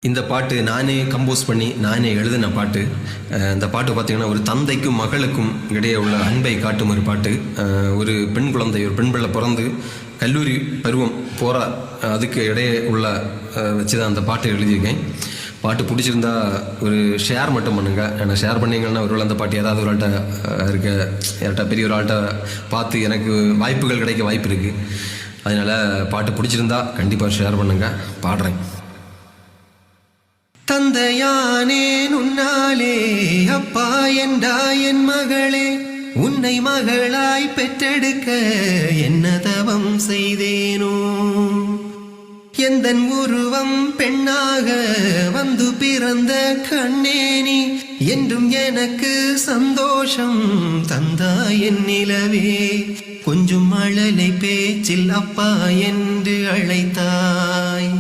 இந்த பாட்டு நானே கம்போஸ் பண்ணி நானே எழுதின பாட்டு. இந்த பாட்டு பார்த்திங்கன்னா ஒரு தந்தைக்கும் மகளுக்கும் இடையே உள்ள அன்பை காட்டும் ஒரு பாட்டு. ஒரு பெண் குழந்தை, ஒரு பெண் பிள்ளை பிறந்து கல்லூரி பருவம் போகிற அதுக்கு இடையே உள்ள வச்சு தான் அந்த பாட்டு எழுதியிருக்கேன். பாட்டு பிடிச்சிருந்தா ஒரு ஷேர் மட்டும் பண்ணுங்கள். ஏன்னா ஷேர் பண்ணிங்கன்னா ஒரு அந்த பாட்டு ஏதாவது ஒரு ஆள்கிட்ட யார்கிட்ட பெரிய ஒரு ஆள்கிட்ட பார்த்து எனக்கு வாய்ப்புகள் கிடைக்க வாய்ப்பு இருக்குது. அதனால் பாட்டு பிடிச்சிருந்தா கண்டிப்பாக ஷேர் பண்ணுங்கள். பாடுறேன். தந்தையானேன் உன்னாலே அப்பா என்றா என் மகளே, உன்னை மகளாய் பெற்றெடுக்க என்ன தவம் செய்தேனோ, எந்தன் உருவம் பெண்ணாக வந்து பிறந்த கண்ணேனி என்றும் எனக்கு சந்தோஷம் தந்தாய் என் நிலவே, கொஞ்சம் மழலை பேச்சில் அப்பா என்று அழைத்தாய்.